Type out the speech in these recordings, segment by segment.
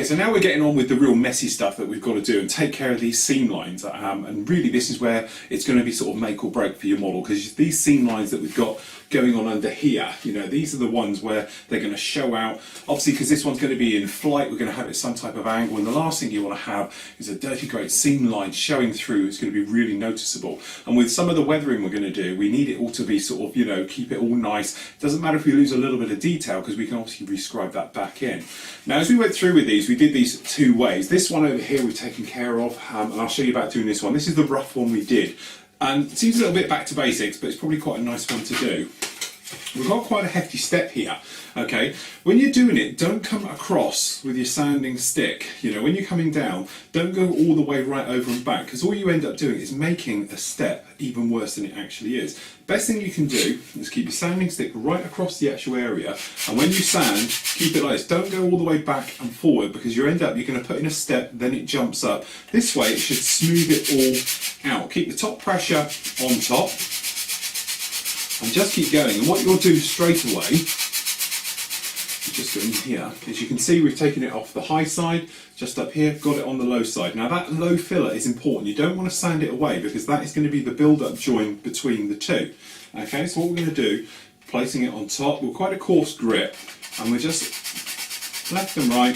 so now we're getting on with the real messy stuff that we've got to do and take care of these seam lines. And really this is where it's going to be sort of make or break for your model, because these seam lines that we've got going on under here, you know, these are the ones where they're going to show out. Obviously, because this one's going to be in flight, we're going to have it some type of angle, and the last thing you want to have is a dirty great seam line showing through. It's going to be really noticeable. And with some of the weathering we're going to do, we need it all to be sort of, you know, keep it all nice. It doesn't matter if we lose a little bit of detail, because we can obviously rescribe that back in. Now, as we went through with these, we did these two ways. This one over here we've taken care of, and I'll show you about doing this one. This is the rough one we did. And it seems a little bit back to basics, but it's probably quite a nice one to do. We've got quite a hefty step here, okay? When you're doing it, don't come across with your sanding stick. You know, when you're coming down, don't go all the way right over and back, because all you end up doing is making a step even worse than it actually is. Best thing you can do is keep your sanding stick right across the actual area, and when you sand, keep it like this. Don't go all the way back and forward, because you're going to put in a step, then it jumps up. This way it should smooth it all out. Keep the top pressure on top, and just keep going. And what you'll do straight away, just go in here, as you can see we've taken it off the high side, just up here, got it on the low side. Now that low filler is important. You don't want to sand it away, because that is going to be the build-up joint between the two. Okay, so what we're going to do, placing it on top, with quite a coarse grip, and we're just left and right,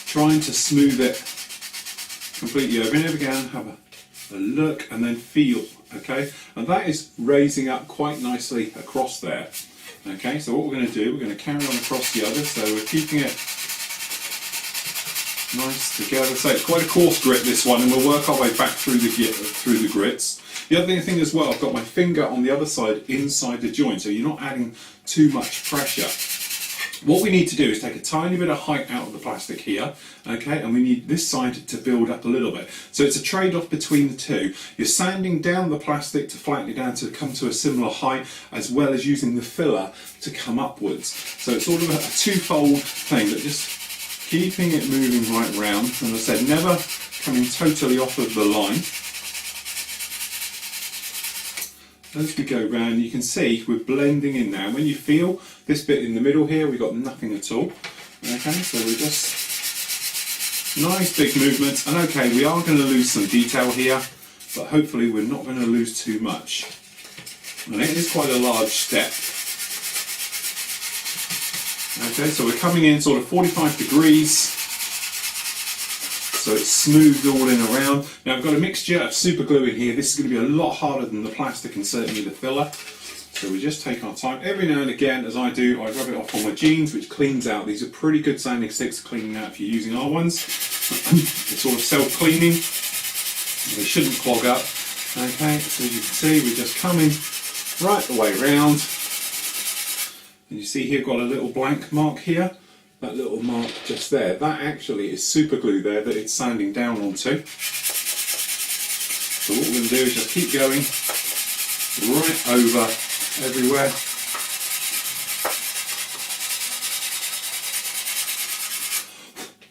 trying to smooth it completely over and over again. Have a look and then feel, okay? And that is raising up quite nicely across there. Okay, so what we're going to do, we're going to carry on across the other, so we're keeping it nice together. So it's quite a coarse grit, this one, and we'll work our way back through the grits. The other thing as well, I've got my finger on the other side inside the joint, so you're not adding too much pressure. What we need to do is take a tiny bit of height out of the plastic here, okay, and we need this side to build up a little bit. So it's a trade-off between the two. You're sanding down the plastic to flatten it down to come to a similar height, as well as using the filler to come upwards. So it's sort of a twofold thing, but just keeping it moving right round. And as I said, never coming totally off of the line. As we go round, you can see we're blending in now. When you feel this bit in the middle here, we've got nothing at all. Okay, so we're just nice big movements. And okay, we are going to lose some detail here, but hopefully we're not going to lose too much. And it is quite a large step. Okay, so we're coming in sort of 45 degrees. So it's smoothed all in around. Now I've got a mixture of super glue in here. This is going to be a lot harder than the plastic and certainly the filler. So we just take our time. Every now and again, as I do, I rub it off on my jeans, which cleans out. These are pretty good sanding sticks cleaning out if you're using our ones. It's sort of self-cleaning. They shouldn't clog up. Okay, so as you can see, we're just coming right the way round. And you see here, got a little blank mark here. That little mark just there, that actually is super glue there that it's sanding down onto. So what we're going to do is just keep going right over everywhere.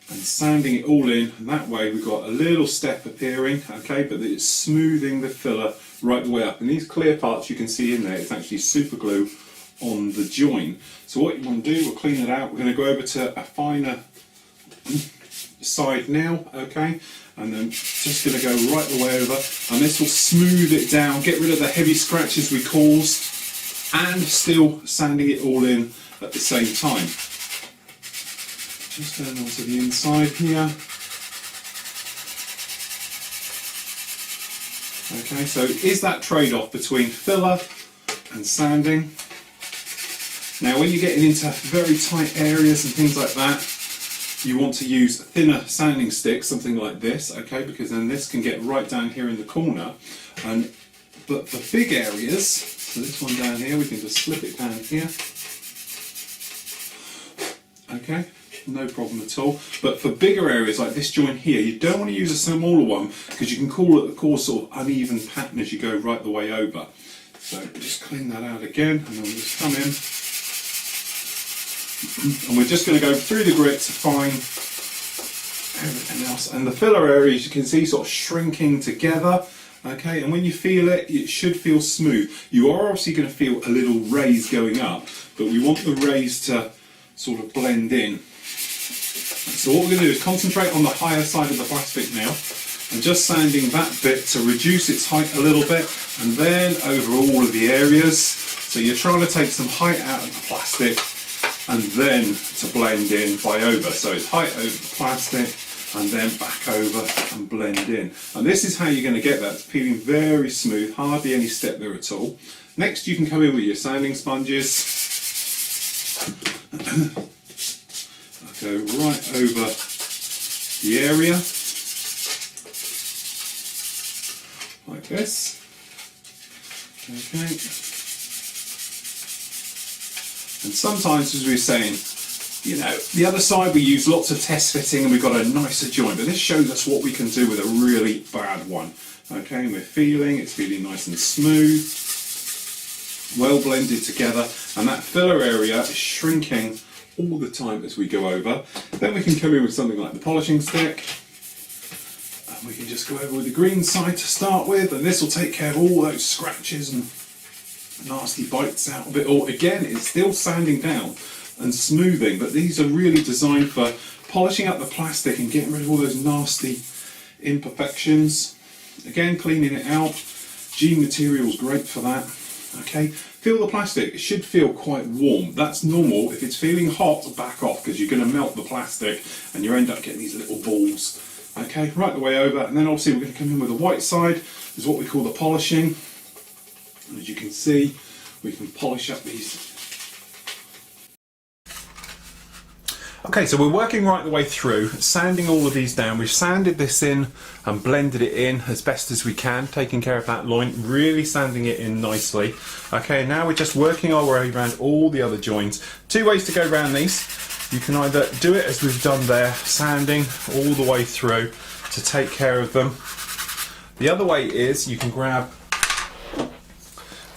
And sanding it all in, and that way we've got a little step appearing, okay, but it's smoothing the filler right the way up. And these clear parts you can see in there, it's actually super glue on the joint. So what you want to do, we'll clean it out. We're going to go over to a finer side now, okay, and then just going to go right the way over, and this will smooth it down, get rid of the heavy scratches we caused, and still sanding it all in at the same time. Just going on to the inside here. Okay, so is that trade-off between filler and sanding? Now when you're getting into very tight areas and things like that, you want to use thinner sanding sticks, something like this, okay, because then this can get right down here in the corner. But for big areas, so this one down here, we can just slip it down here. Okay, no problem at all. But for bigger areas like this joint here, you don't want to use a smaller one, because you can cause sort of uneven pattern as you go right the way over. So just clean that out again, and then we'll just come in. And we're just going to go through the grit to find everything else. And the filler area, as you can see, sort of shrinking together. Okay, and when you feel it, it should feel smooth. You are obviously going to feel a little raise going up, but we want the raise to sort of blend in. So what we're going to do is concentrate on the higher side of the plastic now, and just sanding that bit to reduce its height a little bit, and then over all of the areas. So you're trying to take some height out of the plastic and then to blend in by over. So it's height over the plastic and then back over and blend in. And this is how you're going to get that. It's peeling very smooth, hardly any step there at all. Next you can come in with your sanding sponges. I'll go right over the area. Like this. Okay. And sometimes, as we were saying, you know, the other side we use lots of test fitting and we've got a nicer joint, but this shows us what we can do with a really bad one. Okay, and it's feeling nice and smooth, well blended together, and that filler area is shrinking all the time as we go over. Then we can come in with something like the polishing stick. We can just go over with the green side to start with, and this will take care of all those scratches and nasty bites out of it all. Again, it's still sanding down and smoothing, but these are really designed for polishing up the plastic and getting rid of all those nasty imperfections. Again, cleaning it out. Gene material is great for that. Okay, feel the plastic. It should feel quite warm. That's normal. If it's feeling hot, back off, because you're going to melt the plastic and you end up getting these little balls. Okay, right the way over, and then obviously we're going to come in with the white side. This is what we call the polishing. And as you can see, we can polish up these. Okay, so we're working right the way through, sanding all of these down. We've sanded this in and blended it in as best as we can, taking care of that loin, really sanding it in nicely. Okay, now we're just working our way around all the other joins. Two ways to go around these. You can either do it as we've done there, sanding all the way through to take care of them. The other way is you can grab,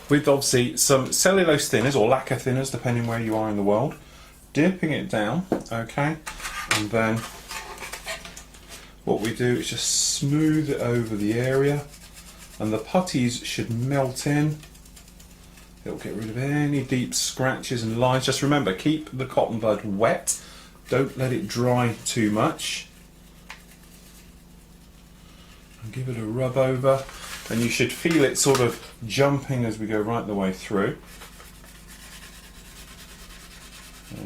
with obviously some cellulose thinners or lacquer thinners, depending where you are in the world, dipping it down, okay, and then what we do is just smooth it over the area, and the putties should melt in. It'll get rid of any deep scratches and lines. Just remember, keep the cotton bud wet. Don't let it dry too much. And give it a rub over. And you should feel it sort of jumping as we go right the way through.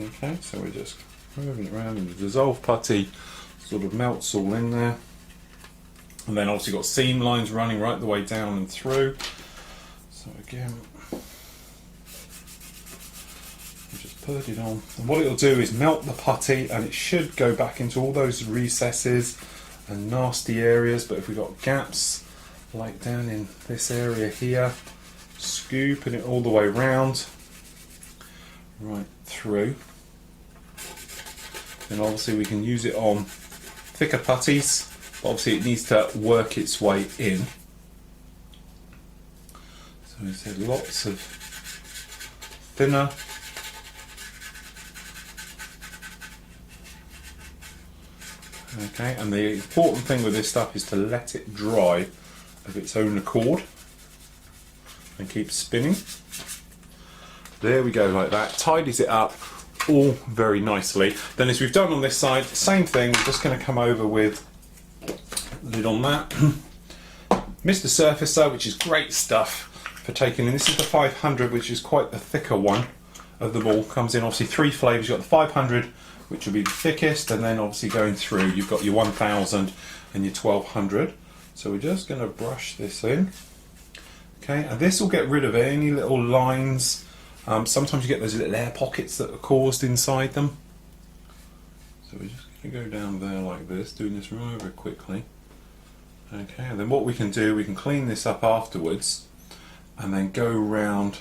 Okay, so we're just moving it around, and the dissolved putty sort of melts all in there. And then obviously got seam lines running right the way down and through. So again, just put it on, and what it'll do is melt the putty, and it should go back into all those recesses and nasty areas. But if we've got gaps like down in this area here, scooping it all the way round right through, and obviously we can use it on thicker putties, but obviously it needs to work its way in. So we said lots of thinner. Okay, and the important thing with this stuff is to let it dry of its own accord and keep spinning. There we go, like that. Tidies it up all very nicely. Then as we've done on this side, same thing, we're just going to come over with the lid on that. Mr. Surfacer, which is great stuff for taking in. This is the 500, which is quite the thicker one of them all. Comes in obviously three flavours. You've got the 500, which will be the thickest, and then obviously going through you've got your 1000 and your 1200. So we're just going to brush this in. Okay, and this will get rid of any little lines. Sometimes you get those little air pockets that are caused inside them. So we're just going to go down there like this, doing this rather quickly. Okay, and then what we can do, we can clean this up afterwards, and then go around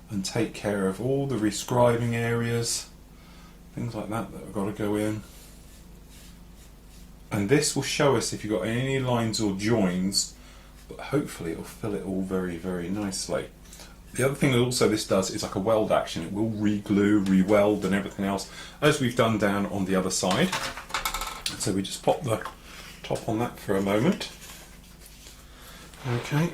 and take care of all the rescribing areas, things like that have got to go in. And this will show us if you've got any lines or joins, but hopefully it will fill it all very, very nicely. The other thing that also this does is like a weld action. It will re-glue, re-weld and everything else, as we've done down on the other side. So we just pop the top on that for a moment. Okay.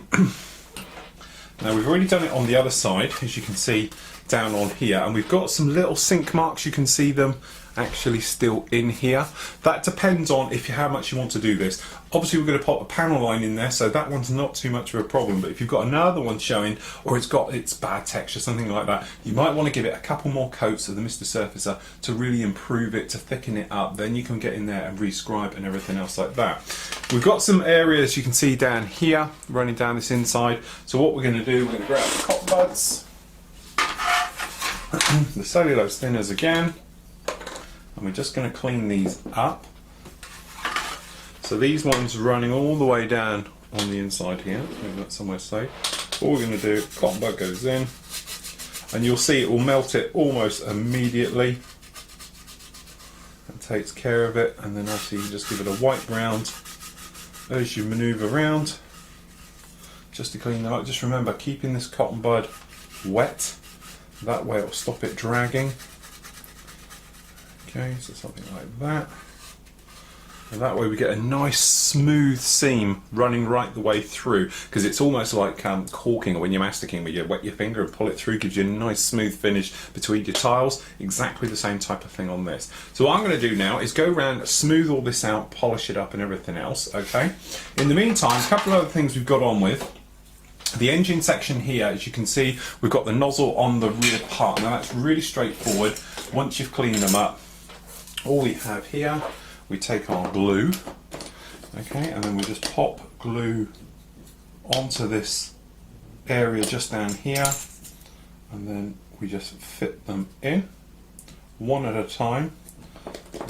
Now we've already done it on the other side, as you can see down on here, and we've got some little sink marks, you can see them, actually still in here. That depends on how much you want to do this. Obviously we're going to pop a panel line in there, so that one's not too much of a problem, but if you've got another one showing, or it's got its bad texture, something like that, you might want to give it a couple more coats of the Mr. Surfacer to really improve it, to thicken it up. Then you can get in there and rescribe and everything else like that. We've got some areas you can see down here running down this inside, so what we're going to do, we're going to grab the cotton buds, the cellulose thinners again, and we're just going to clean these up. So these ones running all the way down on the inside here, maybe that's somewhere safe. All we're going to do, cotton bud goes in, and you'll see it will melt it almost immediately. That takes care of it, and then after you just give it a wipe round as you manoeuvre around, just to clean them up. Just remember, keeping this cotton bud wet, that way it will stop it dragging. Okay, so something like that. And that way we get a nice smooth seam running right the way through, because it's almost like caulking, or when you're masticing, where you wet your finger and pull it through, gives you a nice smooth finish between your tiles. Exactly the same type of thing on this. So what I'm going to do now is go around, smooth all this out, polish it up and everything else, okay? In the meantime, a couple of other things we've got on with. The engine section here, as you can see, we've got the nozzle on the rear part. Now that's really straightforward. Once you've cleaned them up, all we have here, we take our glue, okay, and then we just pop glue onto this area just down here, and then we just fit them in one at a time.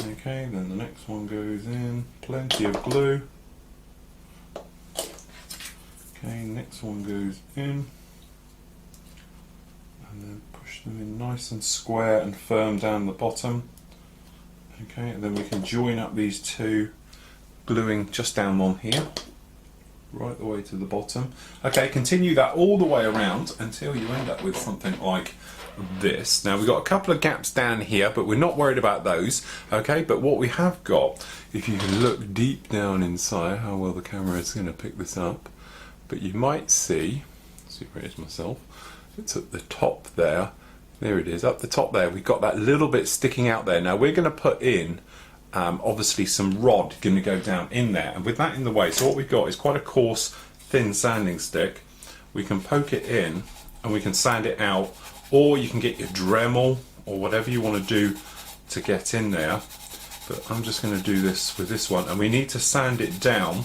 Okay, then the next one goes in, plenty of glue. Okay, next one goes in, and then push them in nice and square and firm down the bottom. Okay, and then we can join up these two, gluing just down on here, right the way to the bottom. Okay, continue that all the way around until you end up with something like this. Now we've got a couple of gaps down here, but we're not worried about those. Okay, but what we have got, if you can look deep down inside, how well the camera is going to pick this up, but you might see where it is myself, it's at the top there. There it is, up the top there, we've got that little bit sticking out there. Now we're going to put in, obviously, some rod going to go down in there, and with that in the way, so what we've got is quite a coarse, thin sanding stick. We can poke it in, and we can sand it out, or you can get your Dremel, or whatever you want to do to get in there. But I'm just going to do this with this one, and we need to sand it down,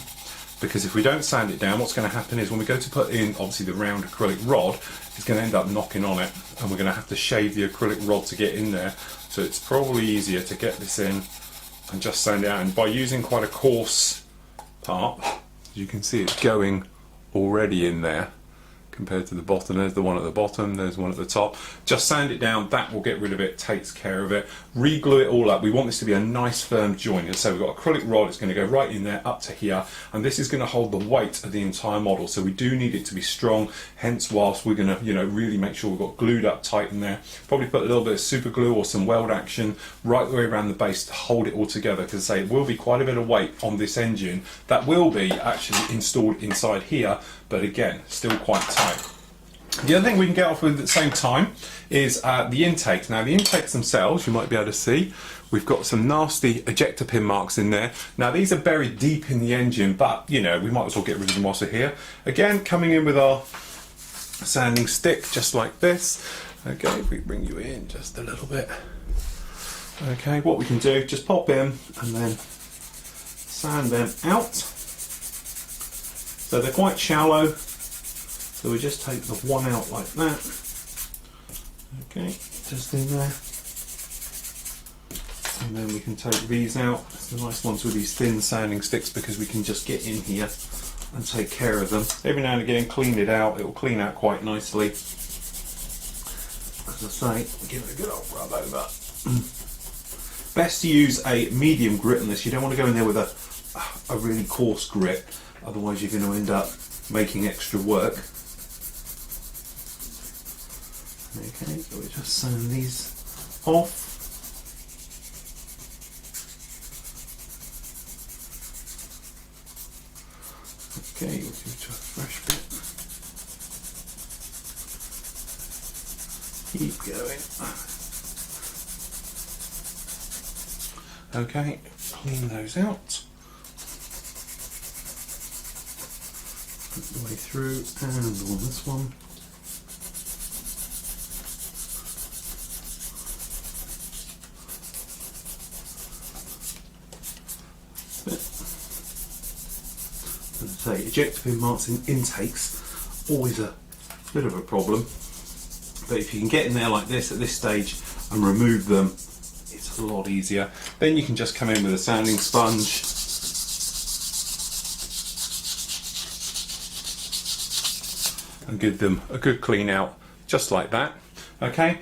because if we don't sand it down, what's going to happen is when we go to put in, obviously, the round acrylic rod, it's going to end up knocking on it, and we're going to have to shave the acrylic rod to get in there. So it's probably easier to get this in and just sand it out. And by using quite a coarse part, you can see it's going already in there compared to the bottom. There's the one at the bottom, there's one at the top. Just sand it down, that will get rid of it, takes care of it. Re-glue it all up. We want this to be a nice firm joint. So we've got acrylic rod, it's going to go right in there up to here, and this is going to hold the weight of the entire model. So we do need it to be strong, hence whilst we're going to really make sure we've got glued up tight in there. Probably put a little bit of super glue or some weld action right the way around the base to hold it all together, because it will be quite a bit of weight on this engine that will be actually installed inside here, but again, still quite tight. The other thing we can get off with at the same time is the intakes. Now the intakes themselves, you might be able to see, we've got some nasty ejector pin marks in there. Now these are buried deep in the engine, but we might as well get rid of them whilst we're here. Again, coming in with our sanding stick, just like this. Okay, if we bring you in just a little bit. Okay, what we can do, just pop in and then sand them out. So they're quite shallow, so we just take the one out like that. Okay, just in there. And then we can take these out. It's the nice ones with these thin sanding sticks, because we can just get in here and take care of them. Every now and again, clean it out. It will clean out quite nicely. As I say, give it a good old rub over. Best to use a medium grit on this. You don't want to go in there with a really coarse grit. Otherwise you're going to end up making extra work. Okay, so we just sand these off. Okay, we'll give it a fresh bit. Keep going. Okay, clean those out. Put the way through, and on this one. As I say, ejector pin marks in intakes, always a bit of a problem, but if you can get in there like this at this stage and remove them, it's a lot easier. Then you can just come in with a sanding sponge and give them a good clean out, just like that. Okay,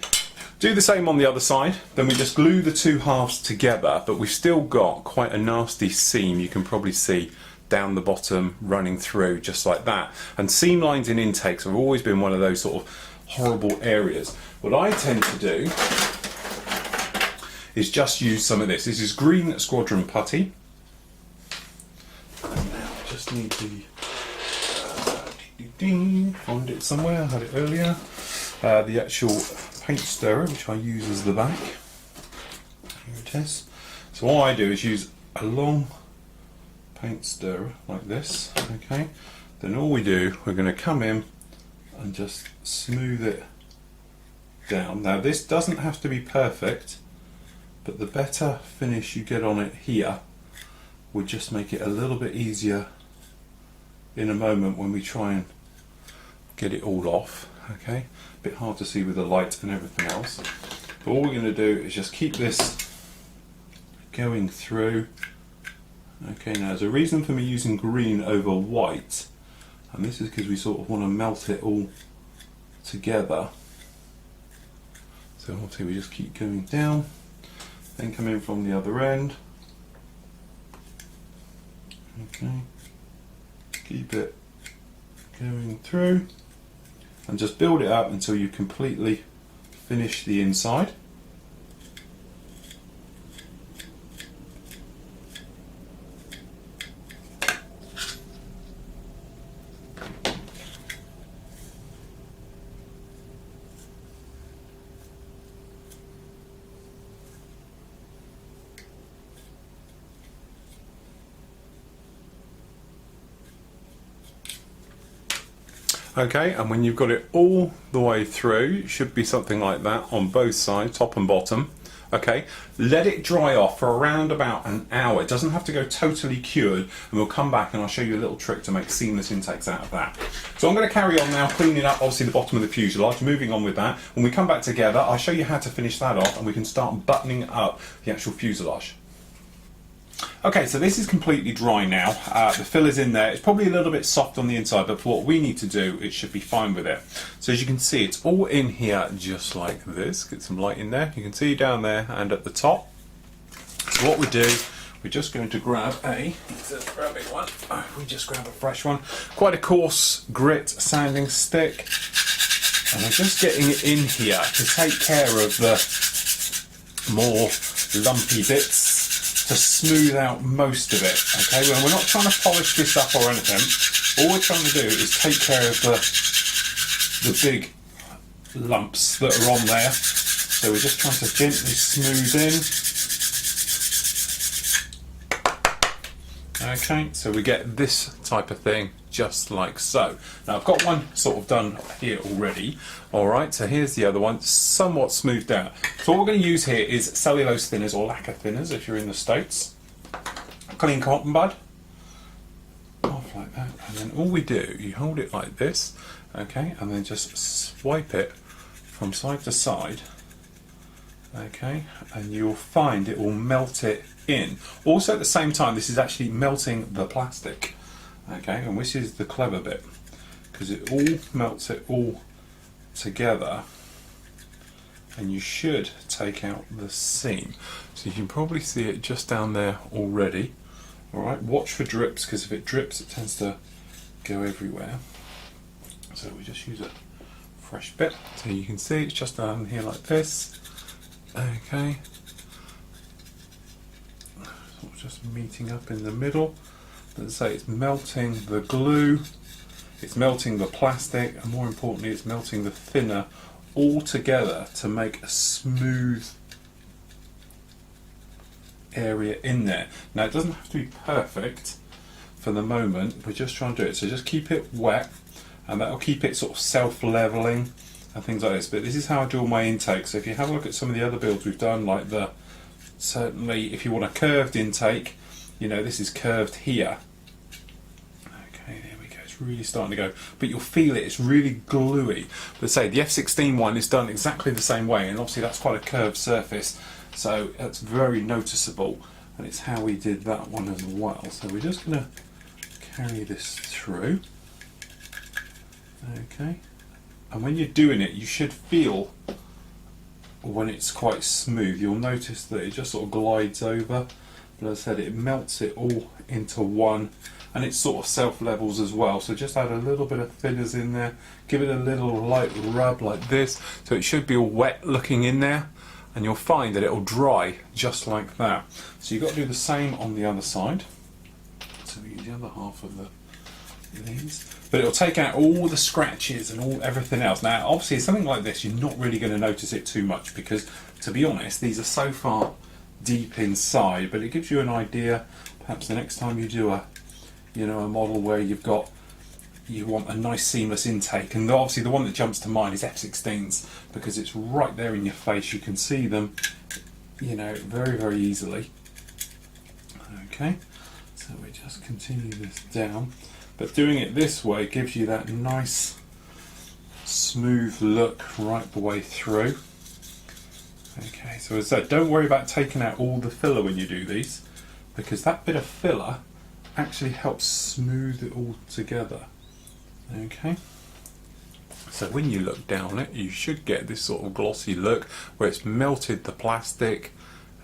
do the same on the other side. Then we just glue the two halves together, but we've still got quite a nasty seam, you can probably see down the bottom running through, just like that. And seam lines in intakes have always been one of those sort of horrible areas. What I tend to do is just use some of this. This is green Squadron putty. And now I just need the find it somewhere, I had it earlier. The actual paint stirrer, which I use as the back. Here it is. So all I do is use a long paint stirrer like this. Okay. Then all we do, we're going to come in and just smooth it down. Now this doesn't have to be perfect, but the better finish you get on it here would just make it a little bit easier in a moment when we try and get it all off. Okay, a bit hard to see with the light and everything else, but all we're going to do is just keep this going through. Okay, now there's a reason for me using green over white, and this is because we sort of want to melt it all together. So obviously we just keep going down, then come in from the other end. Okay, keep it going through and just build it up until you completely finish the inside. Okay, and when you've got it all the way through, it should be something like that on both sides, top and bottom. Okay, let it dry off for around about an hour. It doesn't have to go totally cured, and we'll come back and I'll show you a little trick to make seamless intakes out of that. So I'm going to carry on now cleaning up obviously the bottom of the fuselage, moving on with that. When we come back together, I'll show you how to finish that off and we can start buttoning up the actual fuselage. Okay, so this is completely dry now. The fill is in there. It's probably a little bit soft on the inside, but for what we need to do, it should be fine with it. So as you can see, it's all in here just like this. Get some light in there. You can see down there and at the top. So what we do, we're just going to grab we just grab a fresh one. Quite a coarse grit sanding stick. And we're just getting it in here to take care of the more lumpy bits, to smooth out most of it. Okay, well, we're not trying to polish this up or anything. All we're trying to do is take care of the big lumps that are on there. So we're just trying to gently smooth in. Okay, so we get this type of thing just like so. Now I've got one sort of done here already. Alright, so here's the other one, somewhat smoothed out. So what we're going to use here is cellulose thinners or lacquer thinners if you're in the States. Clean cotton bud. Off like that. And then all we do, you hold it like this, okay, and then just swipe it from side to side. Okay, and you'll find it will melt it in. Also at the same time, this is actually melting the plastic. Okay, and this is the clever bit, because it all melts it all together, and you should take out the seam. So you can probably see it just down there already. Alright, watch for drips, because if it drips it tends to go everywhere. So we just use a fresh bit. So you can see it's just down here like this. Okay, so it's just meeting up in the middle. Let's say it's melting the glue, it's melting the plastic, and more importantly it's melting the thinner all together to make a smooth area in there. Now it doesn't have to be perfect for the moment, we're just trying to do it, so just keep it wet and that'll keep it sort of self-leveling and things like this. But this is how I do all my intakes. So if you have a look at some of the other builds we've done, like certainly if you want a curved intake, you know, this is curved here. Okay, there we go, it's really starting to go, but you'll feel it, it's really gluey. But say the F-16 one is done exactly the same way, and obviously that's quite a curved surface, so that's very noticeable, and it's how we did that one as well. So we're just going to carry this through. Okay, and when you're doing it, you should feel when it's quite smooth, you'll notice that it just sort of glides over, but as I said, it melts it all into one, and it sort of self-levels as well. So just add a little bit of thinners in there, give it a little light rub like this, so it should be all wet looking in there, and you'll find that it'll dry just like that. So you've got to do the same on the other side. So we use the other half of these, but it'll take out all the scratches and everything else. Now obviously something like this you're not really going to notice it too much, because to be honest these are so far deep inside, but it gives you an idea perhaps the next time you do a model where you want a nice seamless intake. And obviously the one that jumps to mind is F-16s, because it's right there in your face, you can see them, you know, very, very easily. Okay, so we just continue this down, but doing it this way gives you that nice smooth look right the way through. Okay, so as I said, don't worry about taking out all the filler when you do these, because that bit of filler actually helps smooth it all together. Okay, so when you look down it, you should get this sort of glossy look where it's melted the plastic,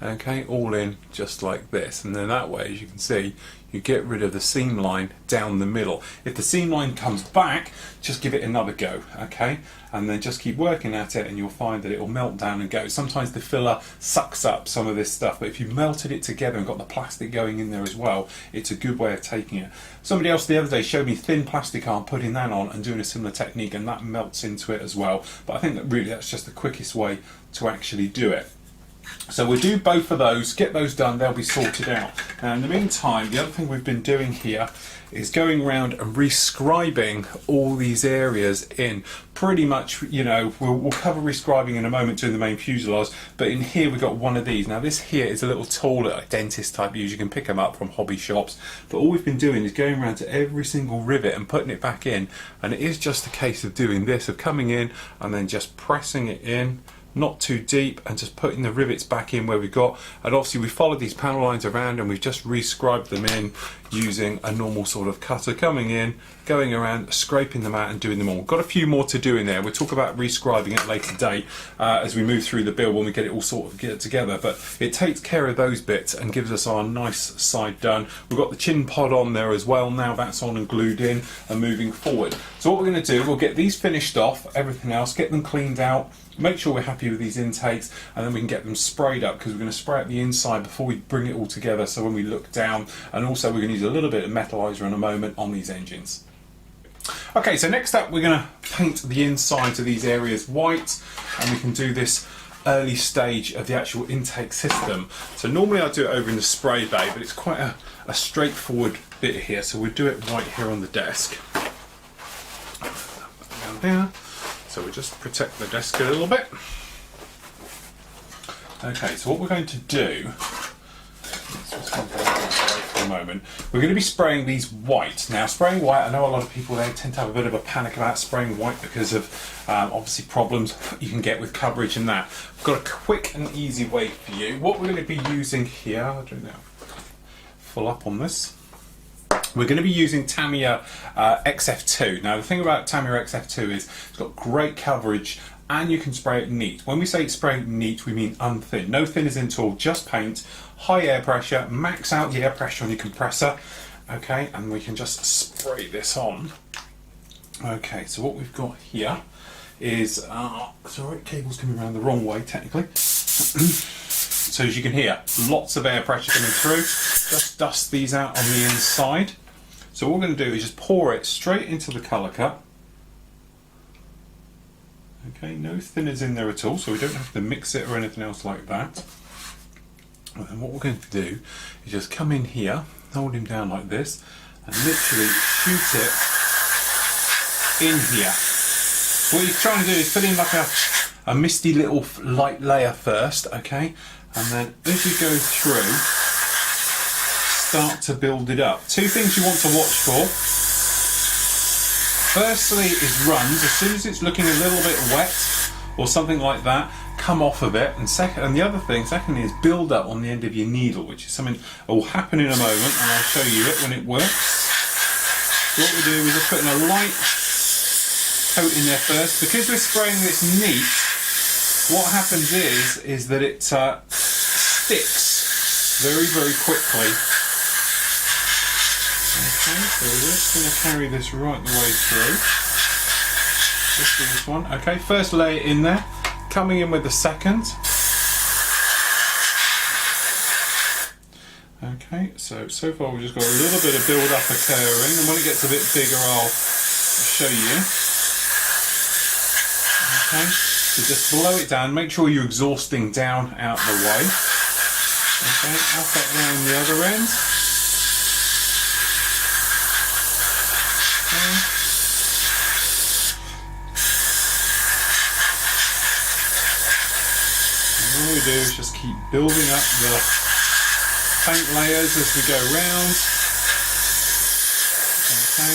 okay, all in just like this. And then that way, as you can see, you get rid of the seam line down the middle. If the seam line comes back, just give it another go, okay, and then just keep working at it, and you'll find that it will melt down and go. Sometimes the filler sucks up some of this stuff, but if you melted it together and got the plastic going in there as well, it's a good way of taking it. Somebody else the other day showed me thin plastic arm, putting that on and doing a similar technique, and that melts into it as well. But I think that really that's just the quickest way to actually do it. So we'll do both of those, get those done, they'll be sorted out. Now in the meantime, the other thing we've been doing here is going around and rescribing all these areas in. Pretty much, you know, we'll cover rescribing in a moment during the main fuselage, but in here we've got one of these. Now this here is a little tool that a dentist type use, you can pick them up from hobby shops, but all we've been doing is going around to every single rivet and putting it back in, and it is just a case of doing this, of coming in and then just pressing it in, not too deep, and just putting the rivets back in where we got. And obviously we followed these panel lines around and we've just rescribed them in using a normal sort of cutter, coming in, going around, scraping them out and doing them all. Got a few more to do in there. We'll talk about rescribing at a later date as we move through the build when we get it all sort of get together, but it takes care of those bits and gives us our nice side done. We've got the chin pod on there as well, now that's on and glued in and moving forward. So what we're going to do, we'll get these finished off, everything else, get them cleaned out, make sure we're happy with these intakes, and then we can get them sprayed up, because we're going to spray out the inside before we bring it all together, so when we look down, and also we're going to use a little bit of metallizer in a moment on these engines. Okay, so next up we're going to paint the insides of these areas white, and we can do this early stage of the actual intake system. So normally I do it over in the spray bay, but it's quite a straightforward bit here, so we'll do it white here on the desk. Down there. So we just protect the desk a little bit. Okay, so what we're going to do, let's just come back for a moment. We're going to be spraying these white. Now spraying white, I know a lot of people there tend to have a bit of a panic about spraying white because of obviously problems you can get with coverage and that. I've got a quick and easy way for you. What we're going to be using here, I'll do now, full up on this. We're going to be using Tamiya XF2. Now the thing about Tamiya XF2 is it's got great coverage and you can spray it neat. When we say spray it neat, we mean unthin. No thinners in at all, just paint, high air pressure, max out the air pressure on your compressor. Okay, and we can just spray this on. Okay, so what we've got here is, sorry, cable's coming around the wrong way technically. So as you can hear, lots of air pressure coming through. Just dust these out on the inside. So what we're going to do is just pour it straight into the colour cup. Okay, no thinners in there at all, so we don't have to mix it or anything else like that. And then what we're going to do is just come in here, hold him down like this, and literally shoot it in here. What you're trying to do is put in like a misty little light layer first, okay? And then as you go through, start to build it up. Two things you want to watch for. Firstly is runs. As soon as it's looking a little bit wet or something like that, come off of it. And the other thing, secondly, is build up on the end of your needle, which is something that will happen in a moment, and I'll show you it when it works. So what we do is just put in a light coat in there first. Because we're spraying this neat, what happens is that it sticks very, very quickly. Okay, so we're just going to carry this right the way through. Just do this one. Okay, first layer in there. Coming in with the second. Okay, so far we've just got a little bit of build up occurring, and when it gets a bit bigger I'll show you. Okay, so just blow it down, make sure you're exhausting down out the way. Okay, up that round the other end. Okay. All we do is just keep building up the paint layers as we go round. Okay.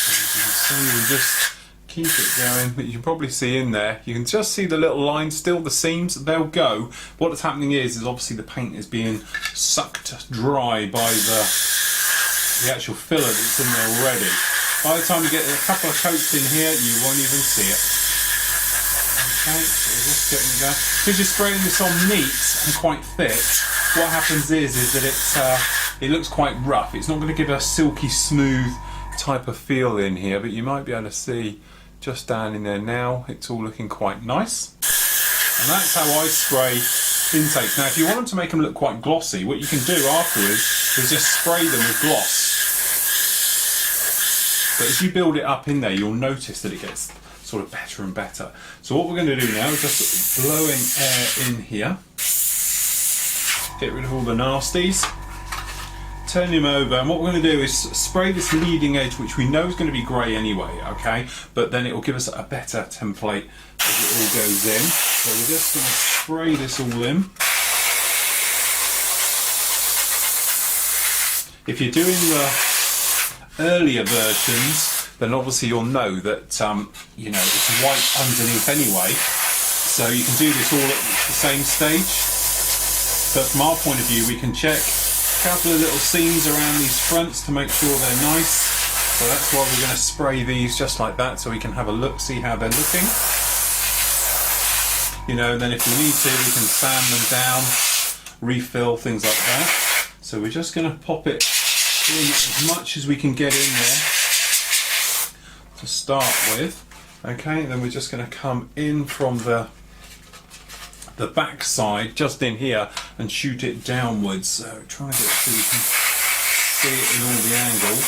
As you can see, we just keep it going, but you can probably see in there, you can just see the little lines, still the seams, they'll go. What's happening is obviously the paint is being sucked dry by the actual filler that's in there already. By the time you get a couple of coats in here, you won't even see it. Okay, so we're just getting it down. Because you're spraying this on neat and quite thick, what happens is that it looks quite rough. It's not going to give a silky smooth type of feel in here, but you might be able to see just down in there now, it's all looking quite nice. And that's how I spray intakes. Now if you want them to make them look quite glossy, what you can do afterwards is just spray them with gloss. But as you build it up in there, you'll notice that it gets sort of better and better. So what we're going to do now is just blowing air in here. Get rid of all the nasties. Turn him over, and what we're going to do is spray this leading edge, which we know is going to be grey anyway, okay? But then it will give us a better template as it all goes in. So we're just going to spray this all in. If you're doing the earlier versions, then obviously you'll know that you know, it's white underneath anyway, so you can do this all at the same stage. But from our point of view, we can check a couple of little seams around these fronts to make sure they're nice. So that's why we're going to spray these just like that, so we can have a look, see how they're looking. You know, and then if we need to, we can sand them down, refill, things like that. So we're just going to pop it in as much as we can get in there to start with. Okay, then we're just going to come in from the back side, just in here, and shoot it downwards. So try and get so you can see it in all the angles.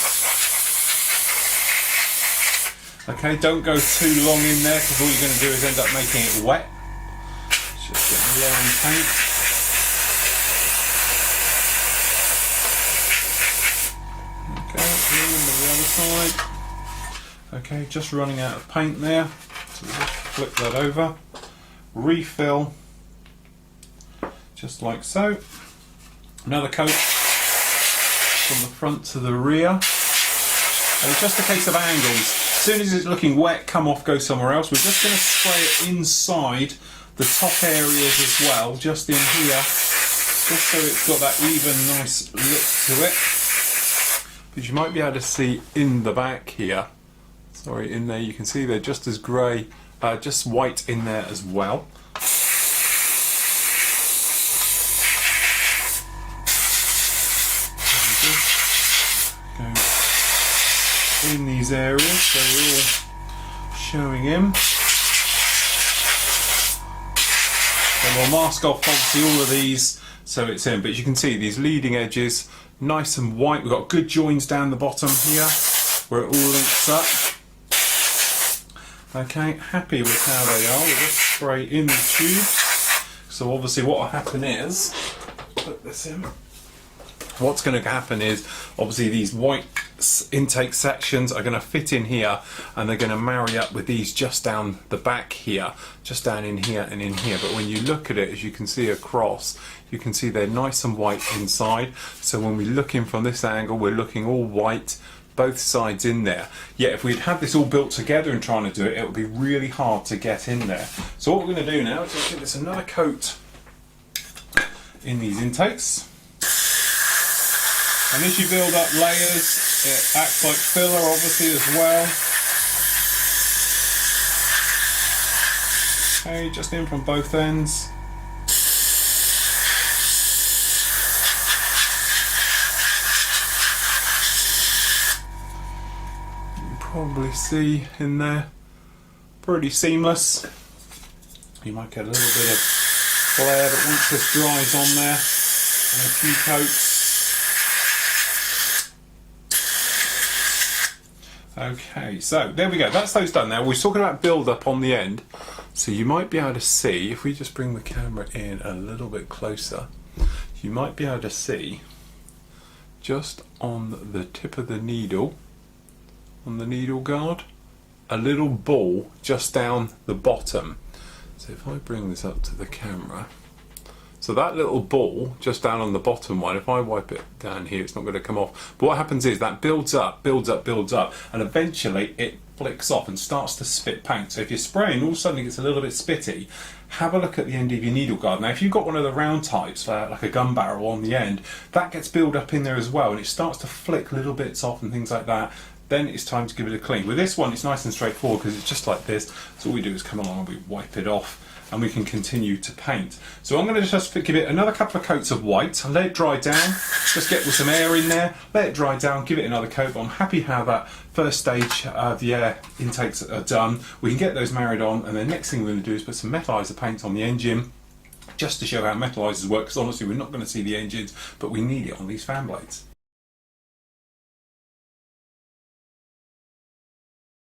Okay, don't go too long in there, because all you're going to do is end up making it wet. Just get the layering paint. Okay, in the other side. Okay, just running out of paint there, so we'll just flip that over, refill, just like so. Another coat from the front to the rear, and it's just a case of angles. As soon as it's looking wet, come off, go somewhere else. We're just going to spray it inside the top areas as well, just in here, just so it's got that even nice look to it. But you might be able to see in the back here, sorry, in there you can see they're just as grey, just white in there as well. In these areas, so we're all showing in. And we'll mask off obviously all of these so it's in, but you can see these leading edges nice and white. We've got good joins down the bottom here where it all links up. Okay, happy with how they are. We'll just spray in the tubes. So obviously what will happen is, put this in. What's going to happen is, obviously these white intake sections are going to fit in here, and they're going to marry up with these just down the back here, just down in here and in here. But when you look at it, as you can see across, you can see they're nice and white inside. So when we look in from this angle, we're looking all white, both sides in there. Yet if we'd had this all built together and trying to do it, it would be really hard to get in there. So what we're going to do now is just give this another coat in these intakes. And as you build up layers, it acts like filler obviously as well. Okay, just in from both ends. You can probably see in there, pretty seamless. You might get a little bit of flare, but once this dries on there, and a few coats. Okay, so there we go, that's those done now. We're talking about build up on the end, so you might be able to see, if we just bring the camera in a little bit closer, you might be able to see just on the tip of the needle, on the needle guard, a little ball just down the bottom. So if I bring this up to the camera, so that little ball just down on the bottom one, if I wipe it down here, it's not going to come off. But what happens is that builds up, and eventually it flicks off and starts to spit paint. So if you're spraying, all of a sudden it gets a little bit spitty. Have a look at the end of your needle guard. Now if you've got one of the round types, like a gun barrel on the end, that gets built up in there as well, and it starts to flick little bits off and things like that. Then it's time to give it a clean. With this one, it's nice and straightforward because it's just like this. So all we do is come along and we wipe it off, and we can continue to paint. So I'm going to just give it another couple of coats of white and let it dry down. Just get with some air in there, let it dry down, give it another coat. But I'm happy how that first stage of the air intakes are done. We can get those married on, and the next thing we're going to do is put some metallizer paint on the engine, just to show how metallizers work, because honestly we're not going to see the engines, but we need it on these fan blades.